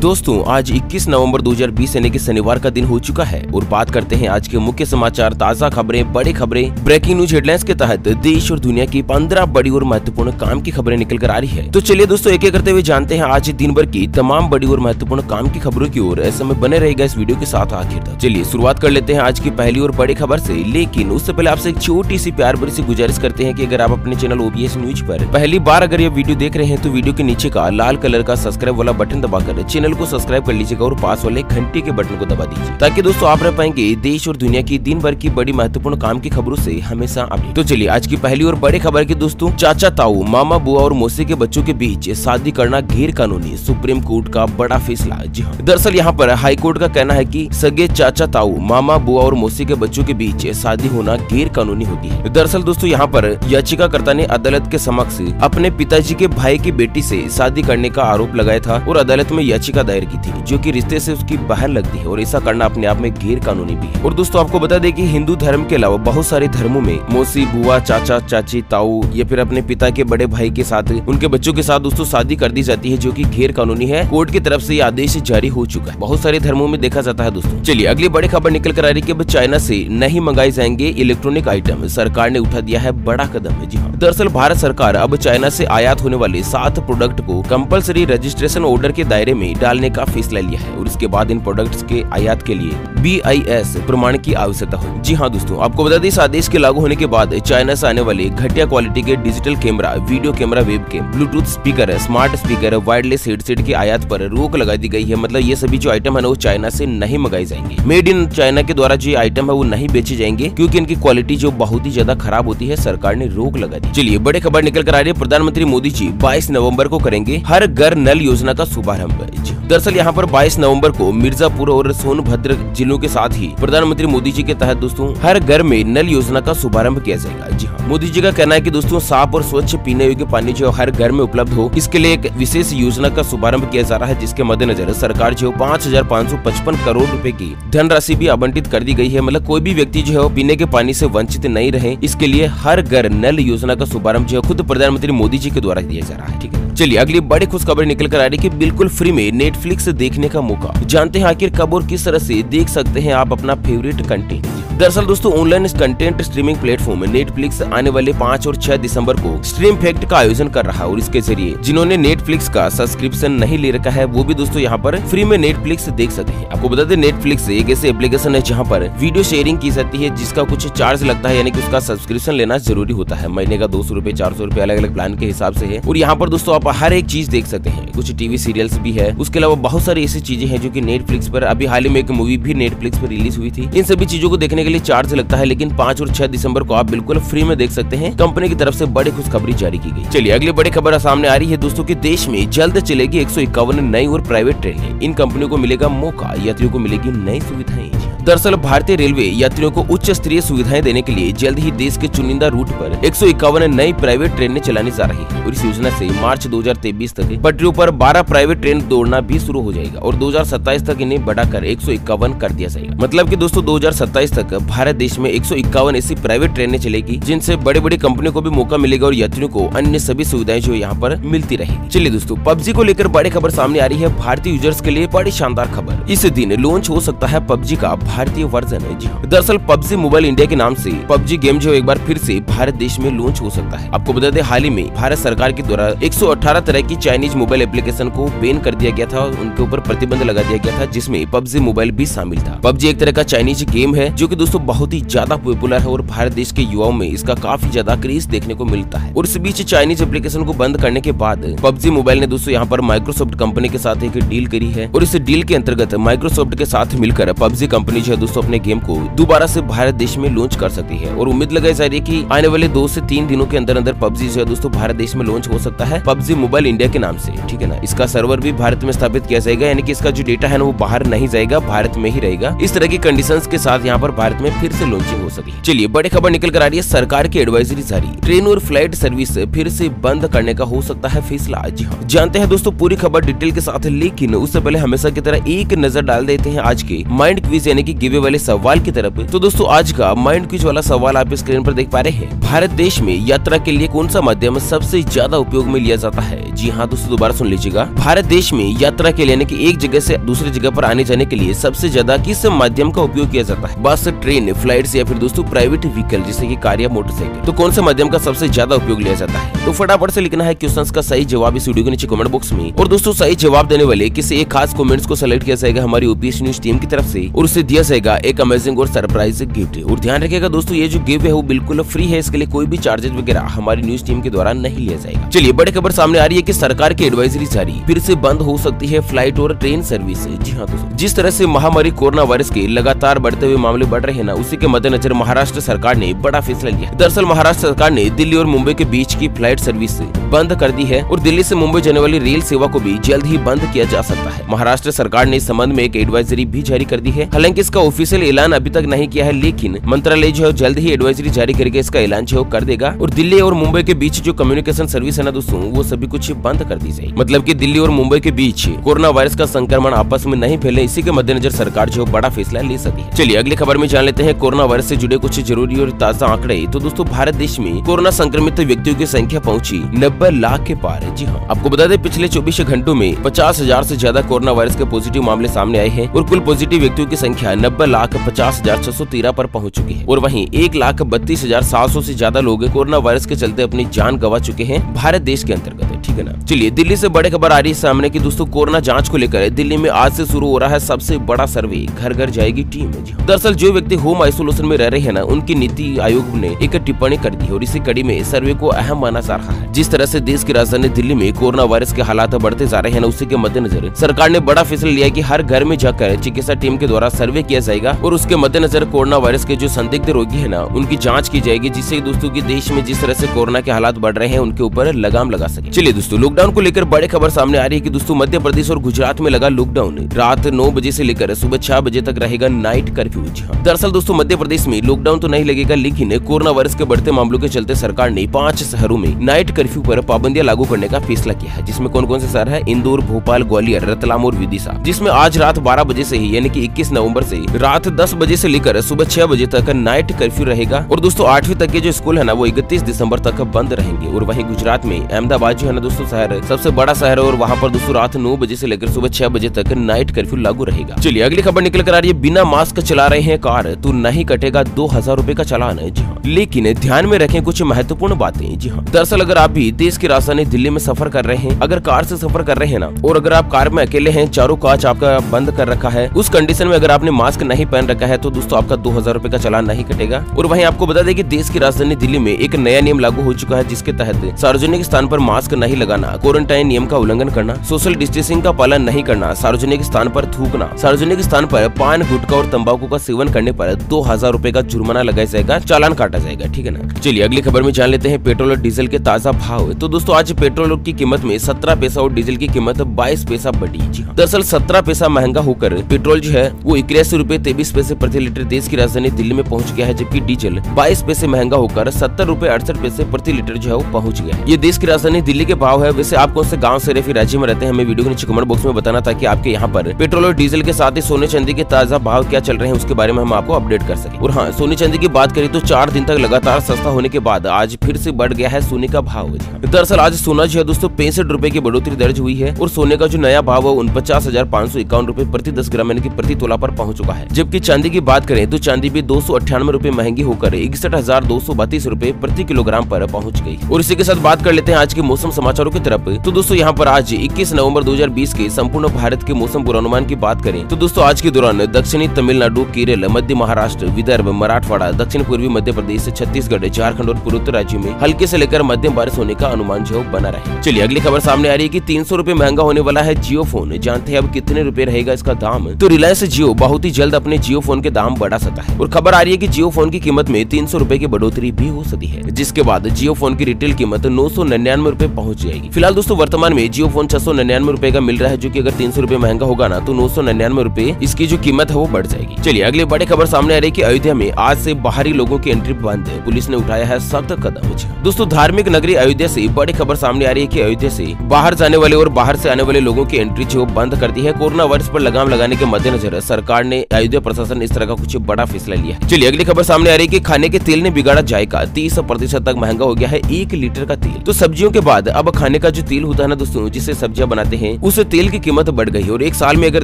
दोस्तों आज 21 नवंबर 2020 यानी कि शनिवार का दिन हो चुका है और बात करते हैं आज के मुख्य समाचार, ताजा खबरें, बड़ी खबरें, ब्रेकिंग न्यूज हेडलाइंस के तहत देश और दुनिया की 15 बड़ी और महत्वपूर्ण काम की खबरें निकल कर आ रही है। तो चलिए दोस्तों एक एक करते हुए जानते हैं आज दिन भर की तमाम बड़ी और महत्वपूर्ण काम की खबरों की ओर। ऐसे में बने रहेगा इस वीडियो के साथ आखिर तक। चलिए शुरुआत कर लेते हैं आज की पहली और बड़ी खबर से, लेकिन उससे पहले आपसे एक छोटी सी प्यार भरी सी गुजारिश करते हैं कि अगर आप अपने चैनल OBS न्यूज पर पहली बार अगर ये वीडियो देख रहे हैं तो वीडियो के नीचे का लाल कलर का सब्सक्राइब वाला बटन दबाकर चैनल को सब्सक्राइब कर लीजिएगा और पास वाले घंटे के बटन को दबा दीजिए ताकि दोस्तों आप रह पाएंगे देश और दुनिया की दिन भर की बड़ी महत्वपूर्ण काम की खबरों से हमेशा अपडेट। तो चलिए आज की पहली और बड़ी खबर की दोस्तों, चाचा ताऊ, मामा बुआ और मौसी के बच्चों के बीच शादी करना गैर कानूनी, सुप्रीम कोर्ट का बड़ा फैसला। जी हाँ, दरअसल यहाँ पर हाई कोर्ट का कहना है कि सगे चाचा ताऊ, मामा बुआ और मौसी के बच्चों के बीच शादी होना गैर कानूनी होती है। दरअसल दोस्तों यहाँ पर याचिकाकर्ता ने अदालत के समक्ष अपने पिताजी के भाई की बेटी से शादी करने का आरोप लगाया था और अदालत में याचिका दायर की थी, जो कि रिश्ते से उसकी बहन लगती है और ऐसा करना अपने आप में गैर कानूनी भी है। और दोस्तों आपको बता दें कि हिंदू धर्म के अलावा बहुत सारे धर्मों में मौसी, बुआ, चाचा, चाची, ताऊ या फिर अपने पिता के बड़े भाई के साथ उनके बच्चों के साथ दोस्तों शादी कर दी जाती है, जो कि गैर कानूनी है। कोर्ट की तरफ से ये आदेश जारी हो चुका है, बहुत सारे धर्मों में देखा जाता है दोस्तों। चलिए अगली बड़ी खबर निकल कर आ रही है कि अब चाइना से नहीं मंगाए जाएंगे इलेक्ट्रॉनिक आइटम, सरकार ने उठा दिया है बड़ा कदम है। जी हाँ, दरअसल भारत सरकार अब चाइना से आयात होने वाले 7 प्रोडक्ट को कंपलसरी रजिस्ट्रेशन ऑर्डर के दायरे में डालने का फैसला लिया है और इसके बाद इन प्रोडक्ट्स के आयात के लिए BIS प्रमाण की आवश्यकता होगी। जी हाँ दोस्तों, आपको बता दें इस आदेश के लागू होने के बाद चाइना से आने वाले घटिया क्वालिटी के digital camera, video camera, webcam, Bluetooth speaker, smart speaker, wireless headset की आयात पर रोक लगा दी गई है। मतलब ये सभी जो आइटम है ना वो चाइना से नहीं मंगाए जाएंगे। मेड इन चाइना के द्वारा जो आइटम है वो नहीं बेचे जाएंगे क्योंकि इनकी क्वालिटी जो बहुत ही ज्यादा खराब होती है, सरकार ने रोक लगा दी। चलिए बड़े खबर निकल कर आ रही है, प्रधानमंत्री मोदी जी 22 नवंबर को करेंगे हर घर नल योजना का शुभारंभ। दरअसल यहाँ पर 22 नवंबर को मिर्जापुर और सोनभद्र जिलों के साथ ही प्रधानमंत्री मोदी जी के तहत दोस्तों हर घर में नल योजना का शुभारंभ किया जाएगा। जी हाँ, मोदी जी का कहना है कि दोस्तों साफ और स्वच्छ पीने योग्य पानी जो हर घर में उपलब्ध हो, इसके लिए एक विशेष योजना का शुभारंभ किया जा रहा है, जिसके मद्देनजर सरकार जो 5,555 करोड़ रुपए की धनराशि भी आवंटित कर दी गई है। मतलब कोई भी व्यक्ति जो है पीने के पानी से वंचित नहीं रहे, इसके लिए हर घर नल योजना का शुभारंभ जो है खुद प्रधानमंत्री मोदी जी के द्वारा दिया जा रहा है। ठीक है, चलिए अगली बड़ी खुशखबरी निकल कर आ रही है कि बिल्कुल फ्री में नेटफ्लिक्स देखने का मौका। जानते हैं आखिर कब और किस तरह से देख सकते हैं आप अपना फेवरेट कंटेंट। दरअसल दोस्तों online content streaming platform Netflix आने वाले 5 और 6 दिसंबर को स्ट्रीम फैक्ट का आयोजन कर रहा है और इसके जरिए जिन्होंने नेटफ्लिक्स का सब्सक्रिप्शन नहीं ले रखा है वो भी दोस्तों यहाँ पर फ्री में नेटफ्लिक्स देख सकते हैं। आपको बता दें नेटफ्लिक्स एक ऐसे एप्लीकेशन है जहाँ पर वीडियो शेयरिंग की जाती है, जिसका कुछ चार्ज लगता है, यानी कि उसका सब्सक्रिप्शन लेना जरूरी होता है। महीने का 200 रुपए, 400 रुपए अलग अलग प्लान के हिसाब से है और यहाँ पर दोस्तों आप हर एक चीज देख सकते हैं। कुछ टीवी सीरियल्स भी है, उसके अलावा बहुत सारी ऐसी चीजें हैं जो कि नेटफ्लिक्स पर, अभी हाल ही में एक मूवी भी नेटफ्लिक्स पर रिलीज हुई थी। इन सभी चीजों को देखने के लिए चार्ज लगता है, लेकिन 5 और 6 दिसंबर को आप बिल्कुल फ्री में देख सकते हैं। कंपनी की तरफ से बड़ी खुशखबरी जारी की गई। चलिए अगली बड़ी खबर सामने आ रही है दोस्तों कि देश में जल्द चलेगी 151 नई और प्राइवेट ट्रेनें। इन कंपनियों को मिलेगा मौका, यात्रियों को मिलेगी नई सुविधाएं। दरअसल भारतीय रेलवे यात्रियों को उच्च स्तरीय सुविधाएं देने के लिए जल्द ही देश के चुनिंदा रूट पर 151 नई प्राइवेट ट्रेनें चलानी जा रही है और इस योजना से मार्च 2023 तक पटरियों पर 12 प्राइवेट ट्रेन दौड़ना भी शुरू हो जाएगा और 2027 तक इन्हें बढ़ाकर 151 कर दिया जाएगा। मतलब कि दोस्तों 2027 तक भारत देश में 151 ऐसी प्राइवेट ट्रेनें चलेगी, जिनसे बड़ी बड़ी कंपनियों को भी मौका मिलेगा और यात्रियों को अन्य सभी सुविधाएं जो यहाँ पर मिलती रहेगी। चलिए दोस्तों पबजी को लेकर बड़ी खबर सामने आ रही है, भारतीय यूजर्स के लिए बड़ी शानदार खबर। इस दिन लॉन्च हो सकता है पबजी का भारतीय वर्जन है। जी दरअसल पबजी मोबाइल इंडिया के नाम से पबजी गेम जो एक बार फिर से भारत देश में लॉन्च हो सकता है। आपको बता दें हाल ही में भारत सरकार के द्वारा 118 तरह की चाइनीज मोबाइल एप्लीकेशन को बैन कर दिया गया था, उनके ऊपर प्रतिबंध लगा दिया गया था, जिसमें पबजी मोबाइल भी शामिल था। पबजी एक तरह का चाइनीज गेम है जो कि दोस्तों बहुत ही ज्यादा पॉपुलर है और भारत देश के युवाओं में इसका काफी ज्यादा क्रेज देखने को मिलता है। और इस बीच चाइनीज एप्लीकेशन को बंद करने के बाद पबजी मोबाइल ने दोस्तों यहाँ पर माइक्रोसॉफ्ट कंपनी के साथ एक डील करी है और इस डील के अंतर्गत माइक्रोसॉफ्ट के साथ मिलकर पबजी कंपनी जो है दोस्तों अपने गेम को दोबारा से भारत देश में लॉन्च कर सकती है और उम्मीद लगाई जा रही है कि आने वाले 2 से 3 दिनों के अंदर अंदर पबजी जो है दोस्तों भारत देश में लॉन्च हो सकता है, पबजी मोबाइल इंडिया के नाम से। ठीक है ना, इसका सर्वर भी भारत में स्थापित किया जाएगा, यानी कि इसका जो डेटा है ना वो बाहर नहीं जाएगा, भारत में ही रहेगा। इस तरह की कंडीशंस के साथ यहाँ पर भारत में फिर से लॉन्चिंग हो सके। चलिए बड़ी खबर निकल कर आ रही है, सरकार की एडवाइजरी जारी, ट्रेन और फ्लाइट सर्विस फिर से बंद करने का हो सकता है फैसला। जी हाँ, जानते हैं दोस्तों पूरी खबर डिटेल के साथ, लेकिन उससे पहले हमेशा की तरह एक नजर डाल देते हैं आज के माइंड क्विज यानी कि गिवे वाले सवाल की तरफ। तो दोस्तों आज का माइंड क्विज वाला सवाल आप स्क्रीन पर देख पा रहे हैं। भारत देश में यात्रा के लिए कौन सा माध्यम सबसे ज्यादा उपयोग में लिया जाता है? जी हाँ दोस्तों, दोबारा सुन लीजिएगा। भारत देश में यात्रा के लिए यानी कि एक जगह से दूसरी जगह पर आने जाने के लिए सबसे ज्यादा किस माध्यम का उपयोग किया जाता है? बस, ट्रेन, फ्लाइट या फिर दोस्तों प्राइवेट व्हीकल जैसे कि कार या मोटरसाइकिल। तो कौन सा माध्यम का सबसे ज्यादा उपयोग लिया जाता है? तो फटाफट से लिखना है क्वेश्चंस का सही जवाब इस वीडियो के नीचे कमेंट बॉक्स में। और दोस्तों सही जवाब देने वाले किसी एक खास कमेंट्स को सेलेक्ट किया जाएगा हमारी यूपीएससी न्यूज टीम की तरफ से, और उसे दिया जाएगा एक अमेजिंग और सरप्राइज गिफ्ट। और ध्यान रखिएगा दोस्तों, ये जो गिफ्ट है वो बिल्कुल फ्री है, इसके लिए कोई भी चार्जेस वगैरह हमारी न्यूज टीम के द्वारा नहीं लिया जाएगा। चलिए बड़ी खबर सामने आ रही है कि सरकार की एडवाइजरी जारी, फिर से बंद हो सकती है फ्लाइट और ट्रेन सर्विस। जी हाँ दोस्तों, जिस तरह से महामारी कोरोना वायरस के लगातार बढ़ते हुए मामले बढ़ रहे हैं ना, उसी के मद्देनजर महाराष्ट्र सरकार ने बड़ा फैसला लिया। दरअसल महाराष्ट्र सरकार ने दिल्ली और मुंबई के बीच की फ्लाइट सर्विस बंद कर दी है और दिल्ली से मुंबई जाने वाली रेल सेवा को भी जल्द ही बंद किया जा सकता है। महाराष्ट्र सरकार ने इस संबंध में एक एडवाइजरी भी जारी कर दी है। हालांकि इसका ऑफिशियल ऐलान अभी तक नहीं किया है, लेकिन मंत्रालय जो है जल्द ही एडवाइजरी जारी करके इसका ऐलान जो कर देगा। और दिल्ली और मुंबई के बीच जो कम्युनिकेशन सर्विस है ना दोस्तों, वो सभी कुछ बंद कर दी जाएगी। मतलब कि दिल्ली और मुंबई के बीच कोरोना वायरस का संक्रमण आपस में नहीं फैले, इसी के मद्देनजर सरकार जो बड़ा फैसला ले सकती है। चलिए अगली खबर में जान लेते हैं कोरोना वायरस से जुड़े कुछ जरूरी और ताजा आंकड़े। तो दोस्तों भारत देश में कोरोना संक्रमित व्यक्तियों की संख्या पहुंची 90 लाख के पार। जी हाँ, आपको बता दें पिछले 24 घंटों में 50,000 से ज्यादा कोरोना वायरस के पॉजिटिव मामले सामने आए हैं और कुल पॉजिटिव व्यक्तियों की संख्या 90,50,613 पर पहुंच चुकी है। और वहीं 1,32,700 से ज्यादा लोग कोरोना वायरस के चलते अपनी जान गंवा चुके हैं भारत देश के अंतर्गत। ठीक है ना। चलिए दिल्ली से बड़ी खबर आ रही है सामने की दोस्तों, कोरोना जांच को लेकर दिल्ली में आज से शुरू हो रहा है सबसे बड़ा सर्वे, घर घर जाएगी टीम। दरअसल जो व्यक्ति होम आइसोलेशन में रह रहे हैं ना, उनकी नीति आयोग ने एक टिप्पणी कर दी और इसी कड़ी में सर्वे को अहम माना जा रहा है। जिस तरह से देश की राजधानी दिल्ली में कोरोना वायरस के हालात बढ़ते जा रहे हैं ना, उसी के मद्देनजर सरकार ने बड़ा फैसला लिया कि हर घर में जाकर चिकित्सा टीम के द्वारा सर्वे किया जाएगा और उसके मद्देनजर कोरोना वायरस के जो संदिग्ध रोगी है ना, उनकी जाँच की जाएगी, जिससे दोस्तों की देश में जिस तरह से कोरोना के हालात बढ़ रहे हैं उनके ऊपर लगाम लगा सके। चलिए दोस्तों लॉकडाउन को लेकर बड़ी खबर सामने आ रही है कि दोस्तों मध्य प्रदेश और गुजरात में लगा लॉकडाउन। रात 9 बजे से लेकर सुबह 6 बजे तक रहेगा नाइट कर्फ्यू। दरअसल दोस्तों मध्य प्रदेश में लॉकडाउन तो नहीं लगेगा, लेकिन कोरोना वायरस के बढ़ते मामलों के चलते सरकार ने 5 शहरों में नाइट कर्फ्यू पर पाबंदियां लागू करने का फैसला किया है। जिसमें कौन कौन से शहर है? इंदौर, भोपाल, ग्वालियर, रतलाम और विदिशा। जिसमें आज रात 12 बजे से ही यानी कि 21 नवंबर से रात 10 बजे से लेकर सुबह 6 बजे तक नाइट कर्फ्यू रहेगा। और दोस्तों 8वीं तक के जो स्कूल है ना, वो 31 दिसंबर तक बंद रहेंगे। और वहीं गुजरात में अहमदाबाद जो है ना दोस्तों शहर सबसे बड़ा शहर है और वहाँ पर दोस्तों रात 9 बजे से लेकर सुबह 6 बजे तक नाइट कर्फ्यू लागू रहेगा। चलिए अगली खबर निकल कर आ रही है, बिना मास्क चला रहे हैं कार तो नहीं कटेगा 2000 रुपए का चालान है। जी हाँ, लेकिन ध्यान में रखें कुछ महत्वपूर्ण बातें। जी हाँ, दरअसल अगर आप भी देश की राजधानी दिल्ली में सफर कर रहे हैं, अगर कार से सफर कर रहे हैं ना, और अगर आप कार में अकेले हैं, चारों कांच आपका बंद कर रखा है, उस कंडीशन में अगर आपने मास्क नहीं पहन रखा है तो दोस्तों आपका 2000 रुपए का चालान नहीं कटेगा। और वहीं आपको बता दें कि देश की राजधानी दिल्ली में एक नया नियम लागू हो चुका है, जिसके तहत सार्वजनिक स्थान पर मास्क नहीं लगाना, क्वारंटाइन नियम का उल्लंघन करना, सोशल डिस्टेंसिंग का पालन नहीं करना, सार्वजनिक स्थान पर थूकना, सार्वजनिक स्थान पर पान, गुटखा और तंबाकू का सेवन करने पर 2000 रुपए का जुर्माना लगाया जाएगा, चालान काटा जाएगा। ठीक है ना। चलिए अगली खबर में जान लेते हैं पेट्रोल और डीजल के ताजा भाव। तो दोस्तों आज पेट्रोल की कीमत में 17 पैसा और डीजल की कीमत 22 पैसा बढ़ी। दरअसल 17 पैसा महंगा होकर पेट्रोल जो है वो 81 रुपए 23 पैसे प्रति लीटर देश की राजधानी दिल्ली में पहुंच गया है, जबकि डीजल 22 पैसे महंगा होकर 70 रुपए 68 पैसे प्रति लीटर जो है वो पहुंच गया है। ये देश की राजधानी दिल्ली के भाव है। वैसे आप कौन से गाँव से फिर राज्य में रहते हैं, हमें वीडियो के नीचे कमेंट बॉक्स में बताना, ताकि आपके यहाँ पर पेट्रोल और डीजल के साथ ही सोने चांदी के ताजा भाव क्या चल रहे हैं उसके बारे में हम आपको अपडेट कर सके। और हाँ, सोने चांदी की बात करें तो 4 दिन तक लगातार सस्ता होने के बाद आज फिर से बढ़ गया है सोने का भाव। दरअसल आज सोना जो है दोस्तों 65 रुपए की बढ़ोतरी दर्ज हुई है और सोने का जो नया भाव है 49,551 रुपए प्रति 10 ग्राम यानी कि प्रति तोला पर पहुंच चुका है। जबकि चांदी की बात करें तो चांदी भी 298 रुपए महंगी होकर 61,232 रुपए प्रति किलोग्राम पर पहुंच गई। और इसी के साथ बात कर लेते हैं आज के मौसम समाचारों की तरफ। तो दोस्तों यहाँ पर आज 21 नवंबर 2020 के संपूर्ण भारत के मौसम पूर्वानुमान की बात करें तो दोस्तों आज के दौरान दक्षिणी तमिलनाडु, केरल, मध्य महाराष्ट्र, विदर्भ, मराठवाड़ा, दक्षिण पूर्वी मध्य प्रदेश, छत्तीसगढ़, झारखंड और पूर्वोत्तर राज्यों में हल्के से लेकर मध्यम बारिश होने का अनुमान जो बना रहे। चलिए अगली खबर सामने आ रही है कि 300 रुपए महंगा होने वाला है जियो फोन। जानते हैं अब कितने रुपए रहेगा इसका दाम? तो रिलायंस जियो बहुत ही जल्द अपने जियो फोन के दाम बढ़ा सकता है और खबर आ रही है कि जियो फोन की कीमत में 300 रुपए की बढ़ोतरी भी हो सकती है, जिसके बाद जियो फोन की रिटेल कीमत 999 रुपए पहुंच जाएगी। फिलहाल दोस्तों वर्तमान में जियो फोन 699 रुपए का मिल रहा है, जो कि अगर 300 रुपए महंगा होगा ना तो 999 रुपए इसकी जो कीमत है वो बढ़ जाएगी। चलिए अगली बड़ी खबर सामने आ रही है कि अयोध्या में आज से बाहरी लोगों की एंट्री बंद है, पुलिस ने उठाया है सख्त कदम। दोस्तों धार्मिक नगरी अयोध्या से बड़ी खबर सामने आ रही है कि अयोध्या से बाहर जाने वाले और बाहर से आने वाले लोगों की एंट्री जो बंद कर दी है। कोरोना वायरस पर लगाम लगाने के मद्देनजर सरकार ने अयोध्या प्रशासन ने इस तरह का कुछ बड़ा फैसला लिया। चलिए अगली खबर सामने आ रही है कि खाने के तेल ने बिगाड़ा जायका, 30% तक महंगा हो गया है 1 लीटर का तेल। तो सब्जियों के बाद अब खाने का जो तेल होता है ना दोस्तों, जिससे सब्जियां बनाते हैं, उस तेल की कीमत बढ़ गई और एक साल में अगर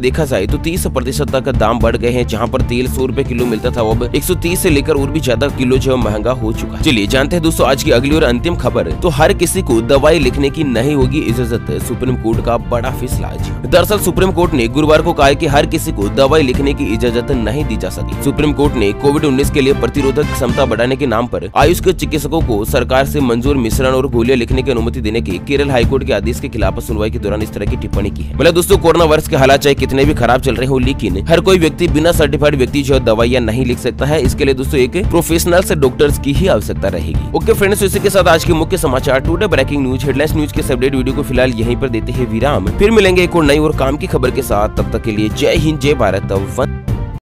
देखा जाए तो 30% तक दाम बढ़ गए हैं। जहां पर तेल 100 रुपए किलो मिलता था, अब 130 से लेकर और भी ज्यादा किलो जो महंगा हो चुका है। चलिए जानते हैं दोस्तों आज की अगली और अंतिम खबर। तो हर किसी को दवाई लिखने की नहीं होगी इजाजत, सुप्रीम कोर्ट का बड़ा फैसला। दरअसल सुप्रीम कोर्ट ने गुरुवार को कहा कि हर किसी को दवाई लिखने की इजाजत नहीं दी जा सकी। सुप्रीम कोर्ट ने कोविड-19 के लिए प्रतिरोधक क्षमता बढ़ाने के नाम पर आयुष के चिकित्सकों को सरकार से मंजूर मिश्रण और गोलियां लिखने की अनुमति देने के केरल हाईकोर्ट के आदेश के खिलाफ सुनवाई के दौरान इस तरह की टिप्पणी की है। मतलब दोस्तों कोरोना वायरस के हालात चाहे कितने भी खराब चल रहे हो, लेकिन हर कोई व्यक्ति बिना सर्टिफाइड व्यक्ति जो दवाइयां नहीं लिख सकता है। इसके लिए दोस्तों एक प्रोफेशनल से डॉक्टर्स की ही आवश्यकता रहेगी। ओके फ्रेंड्स, इसी के साथ आज के मुख्य समाचार today breaking news headlines news के अपडेट वीडियो को फिलहाल यहीं पर देते हैं विराम। फिर मिलेंगे एक और नई और काम की खबर के साथ, तब तक के लिए जय हिंद, जय भारत।